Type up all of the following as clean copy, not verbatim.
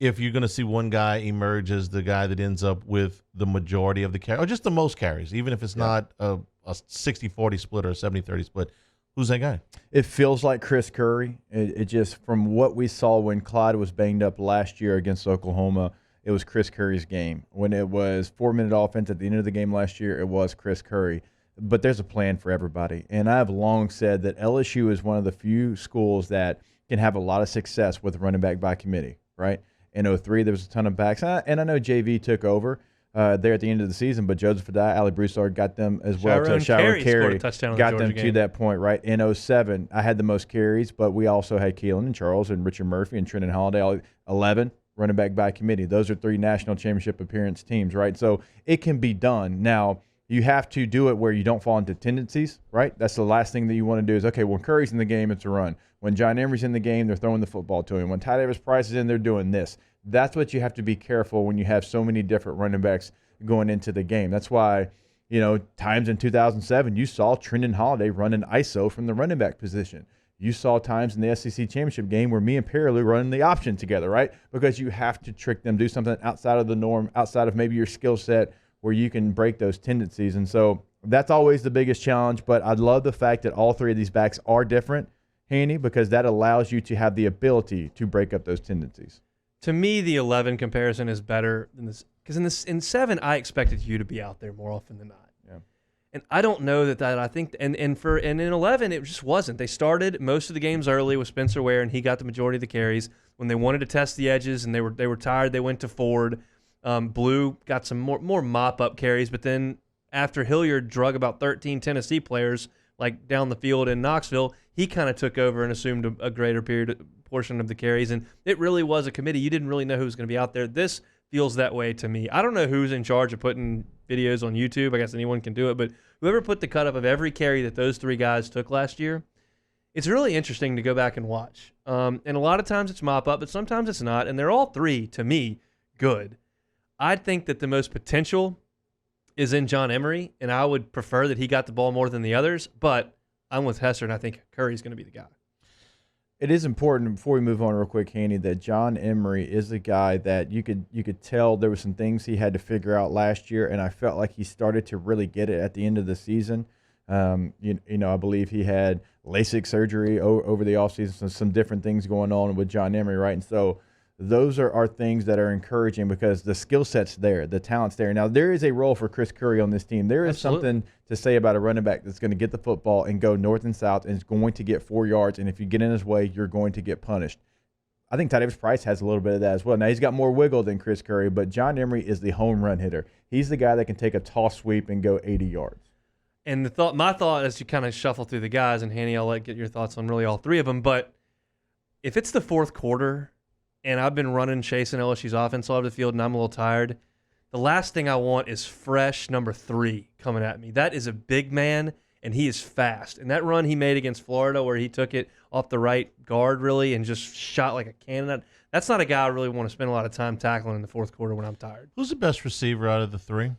if you're going to see one guy emerge as the guy that ends up with the majority of the carry, or just the most carries, even if it's not a 60-40 split or a 70-30 split, who's that guy? It feels like Chris Curry. It just, from what we saw when Clyde was banged up last year against Oklahoma, it was Chris Curry's game. When it was 4-minute offense at the end of the game last year, it was Chris Curry. But there's a plan for everybody. And I've long said that LSU is one of the few schools that can have a lot of success with running back by committee, right? In 2003, there was a ton of backs. And I know JV took over there at the end of the season, but Joseph Adai, Ali Broussard got them as well. Scored a touchdown got them to that point, right? In 2007, I had the most carries, but we also had Keelan and Charles and Richard Murphy and Trenton Holiday, 11 running back by committee. Those are 3 national championship appearance teams, right? So it can be done. Now, you have to do it where you don't fall into tendencies, right? That's the last thing that you want to do is, okay, when Curry's in the game, it's a run. When John Emery's in the game, they're throwing the football to him. When Ty Davis Price is in, they're doing this. That's what you have to be careful when you have so many different running backs going into the game. That's why, times in 2007, you saw Trenton Holiday run an ISO from the running back position. You saw times in the SEC championship game where me and Perilou running the option together, right? Because you have to trick them, do something outside of the norm, outside of maybe your skill set, where you can break those tendencies. And so that's always the biggest challenge. But I love the fact that all 3 of these backs are different, Haney, because that allows you to have the ability to break up those tendencies. To me, the 11 comparison is better than this, because in 7, I expected you to be out there more often than not. Yeah. And I don't know that I think and in 11 it just wasn't. They started most of the games early with Spencer Ware, and he got the majority of the carries. When they wanted to test the edges and they were tired, they went to Ford. Blue got some more mop-up carries, but then after Hilliard drug about 13 Tennessee players like down the field in Knoxville, he kind of took over and assumed a greater portion of the carries, and it really was a committee. You didn't really know who was going to be out there. This feels that way to me. I don't know who's in charge of putting videos on YouTube. I guess anyone can do it, but whoever put the cut up of every carry that those 3 guys took last year, it's really interesting to go back and watch. And a lot of times it's mop-up, but sometimes it's not, and they're all 3, to me, good. I think that the most potential is in John Emery, and I would prefer that he got the ball more than the others, but I'm with Hester, and I think Curry's going to be the guy. It is important, before we move on real quick, Haney, that John Emery is the guy that you could tell there were some things he had to figure out last year, and I felt like he started to really get it at the end of the season. I believe he had LASIK surgery over the offseason, so some different things going on with John Emery, right? And so those are things that are encouraging because the skill set's there, the talent's there. Now, there is a role for Chris Curry on this team. There is something to say about a running back that's going to get the football and go north and south and is going to get 4 yards, and if you get in his way, you're going to get punished. I think Ty Davis Price has a little bit of that as well. Now, he's got more wiggle than Chris Curry, but John Emery is the home run hitter. He's the guy that can take a toss sweep and go 80 yards. And my thought as you kind of shuffle through the guys, and Hanny, I'll get your thoughts on really all 3 of them, but if it's the 4th quarter and I've been chasing LSU's offense all over the field, and I'm a little tired, the last thing I want is fresh number 3 coming at me. That is a big man, and he is fast. And that run he made against Florida where he took it off the right guard, really, and just shot like a cannon, that's not a guy I really want to spend a lot of time tackling in the 4th quarter when I'm tired. Who's the best receiver out of the 3?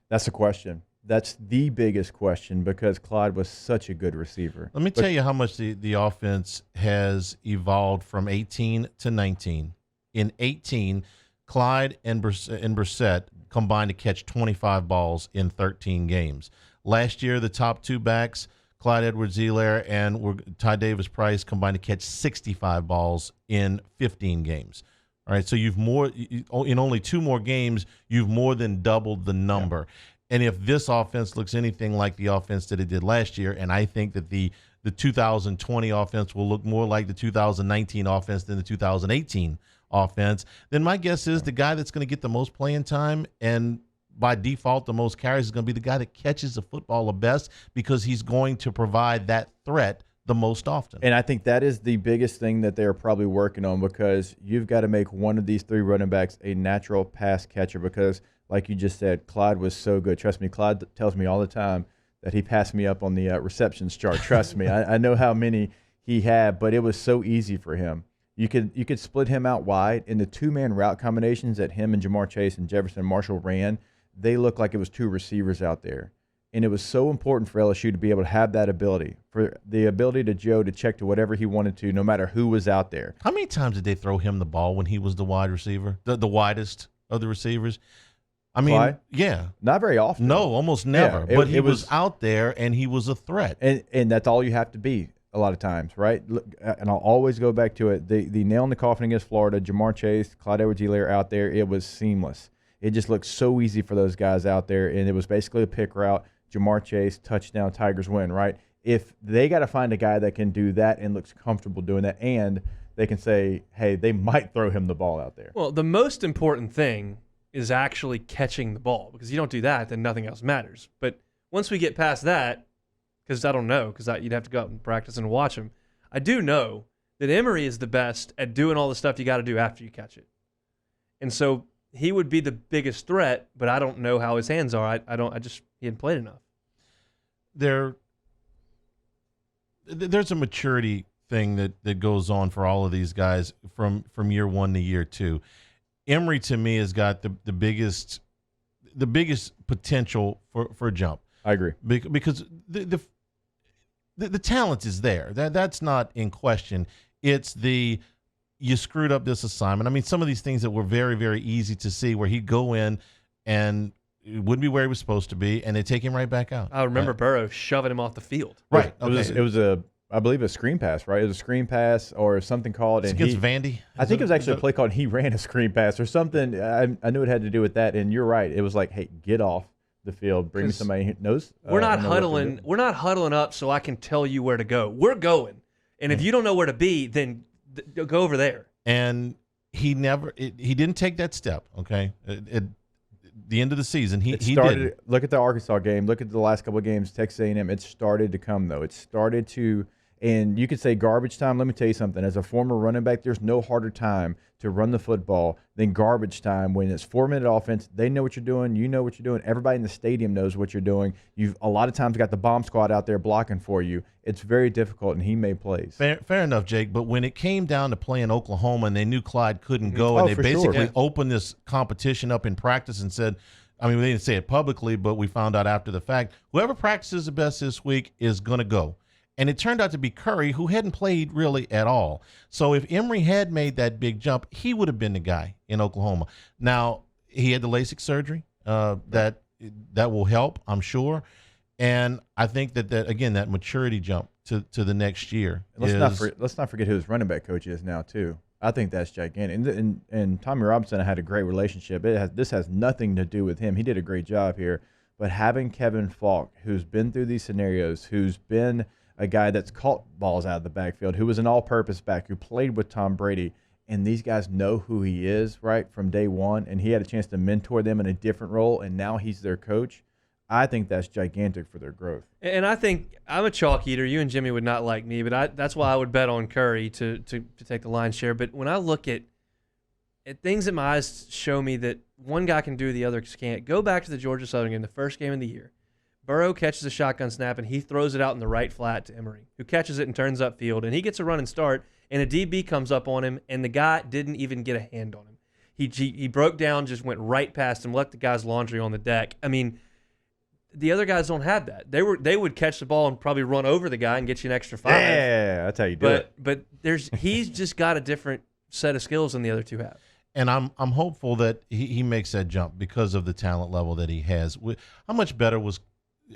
That's the question. That's the biggest question because Clyde was such a good receiver. Let me tell you how much the offense has evolved from 18 to 19. In 18, Clyde and Brissett combined to catch 25 balls in 13 games. Last year, the top 2 backs, Clyde Edwards-Helaire and Ty Davis Price, combined to catch 65 balls in 15 games. All right, so in only 2 more games, you've more than doubled the number. Yeah. And if this offense looks anything like the offense that it did last year, and I think that the 2020 offense will look more like the 2019 offense than the 2018 offense, then my guess is the guy that's going to get the most playing time and by default the most carries is going to be the guy that catches the football the best because he's going to provide that threat the most often. And I think that is the biggest thing that they're probably working on because you've got to make one of these 3 running backs a natural pass catcher because – like you just said, Clyde was so good. Trust me, Clyde tells me all the time that he passed me up on the receptions chart. Trust me, I know how many he had, but it was so easy for him. You could split him out wide, and the 2-man route combinations that him and Jamar Chase and Jefferson Marshall ran, they looked like it was 2 receivers out there. And it was so important for LSU to be able to have that ability, for the ability to Joe to check to whatever he wanted to, no matter who was out there. How many times did they throw him the ball when he was the wide receiver, the widest of the receivers? I mean, Clyde? yeah. Not very often. No, almost never. Yeah, but he was out there, and he was a threat. And that's all you have to be a lot of times, right? Look, and I'll always go back to it. The nail in the coffin against Florida, Jamar Chase, Clyde Edwards-Helaire out there, it was seamless. It just looked so easy for those guys out there, and it was basically a pick route. Jamar Chase, touchdown, Tigers win, right? If they got to find a guy that can do that and looks comfortable doing that, and they can say, hey, they might throw him the ball out there. Well, the most important thing is actually catching the ball, because you don't do that, then nothing else matters. But once we get past that, because I don't know, because you'd have to go out and practice and watch him, I do know that Emory is the best at doing all the stuff you got to do after you catch it. And so he would be the biggest threat, but I don't know how his hands are. He hadn't played enough. There's a maturity thing that goes on for all of these guys from year one to year two. Emory, to me, has got the biggest potential for a jump. I agree. Because the talent is there. That's not in question. It's you screwed up this assignment. I mean, some of these things that were very, very easy to see, where he'd go in and it wouldn't be where he was supposed to be, and they take him right back out. I remember Burrow shoving him off the field. Right. It was I believe a screen pass, right? It was a screen pass or something called. It's against Vandy? I think it was actually a play called, and he ran a screen pass or something. I knew it had to do with that, and you're right. It was like, hey, get off the field. Bring me somebody who knows. We're not huddling. We're not huddling up so I can tell you where to go. We're going. And if you don't know where to be, then go over there. And he didn't take that step, okay? At the end of the season, he did. Look at the Arkansas game. Look at the last couple of games, Texas A&M. It started to come, though. It started to, and you could say garbage time. Let me tell you something. As a former running back, there's no harder time to run the football than garbage time. When it's 4-minute offense, they know what you're doing. You know what you're doing. Everybody in the stadium knows what you're doing. You've a lot of times got the bomb squad out there blocking for you. It's very difficult, and he made plays. Fair enough, Jake. But when it came down to playing Oklahoma, and they knew Clyde couldn't go, and they basically opened this competition up in practice and said, I mean, they didn't say it publicly, but we found out after the fact, whoever practices the best this week is going to go. And it turned out to be Curry, who hadn't played really at all. So if Emory had made that big jump, he would have been the guy in Oklahoma. Now, he had the LASIK surgery. That will help, I'm sure. And I think that again, that maturity jump to the next year. Let's not forget who his running back coach is now, too. I think that's gigantic. And Tommy Robinson, I had a great relationship. This has nothing to do with him. He did a great job here. But having Kevin Falk, who's been through these scenarios, who's been a guy that's caught balls out of the backfield, who was an all-purpose back, who played with Tom Brady, and these guys know who he is, right, from day one, and he had a chance to mentor them in a different role, and now he's their coach. I think that's gigantic for their growth. And I think I'm a chalk eater. You and Jimmy would not like me, but that's why I would bet on Curry to take the lion's share. But when I look at things that my eyes show me that one guy can do, the other can't, go back to the Georgia Southern game, the first game of the year. Burrow catches a shotgun snap, and he throws it out in the right flat to Emory, who catches it and turns upfield. And he gets a run and start, and a DB comes up on him, and the guy didn't even get a hand on him. He broke down, just went right past him, left the guy's laundry on the deck. I mean, the other guys don't have that. They would catch the ball and probably run over the guy and get you an extra 5. Yeah, that's how you do it. But he's just got a different set of skills than the other two have. And I'm hopeful that he makes that jump because of the talent level that he has. How much better was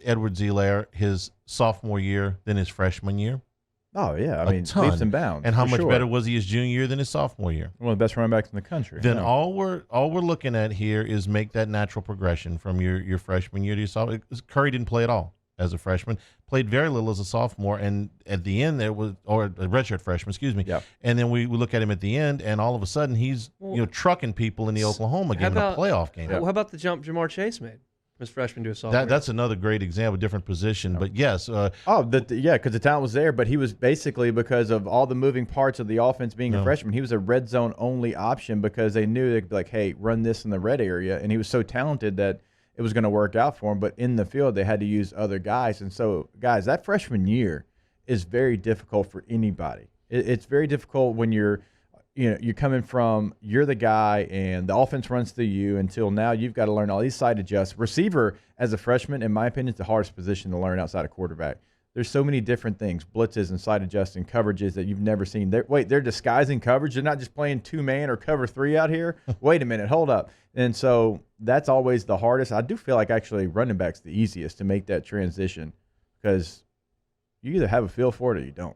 Edwards-Helaire his sophomore year than his freshman year? Oh, yeah. I mean, leaps and bounds. And how much better was he his junior year than his sophomore year? One of the best running backs in the country. Then all we're looking at here is make that natural progression from your freshman year to your sophomore. Curry didn't play at all as a freshman, played very little as a sophomore, and at the end or a redshirt freshman, excuse me. Yeah. And then we look at him at the end, and all of a sudden he's trucking people in the Oklahoma game, in a playoff game. How about the jump Jamar Chase made? His freshman to a sophomore. That's another great example, different position. But yes. Because the talent was there, but he was basically, because of all the moving parts of the offense being a freshman, he was a red zone only option because they knew they'd be like, hey, run this in the red area. And he was so talented that it was going to work out for him. But in the field, they had to use other guys. And so, guys, that freshman year is very difficult for anybody. It's very difficult when you're you're coming from, you're the guy and the offense runs through you until now you've got to learn all these side adjusts. Receiver, as a freshman, in my opinion, is the hardest position to learn outside of quarterback. There's so many different things, blitzes and side adjusting coverages that you've never seen. They're disguising coverage. They're not just playing 2-man or cover 3 out here. Wait a minute, hold up. And so that's always the hardest. I do feel like actually running back's the easiest to make that transition because you either have a feel for it or you don't.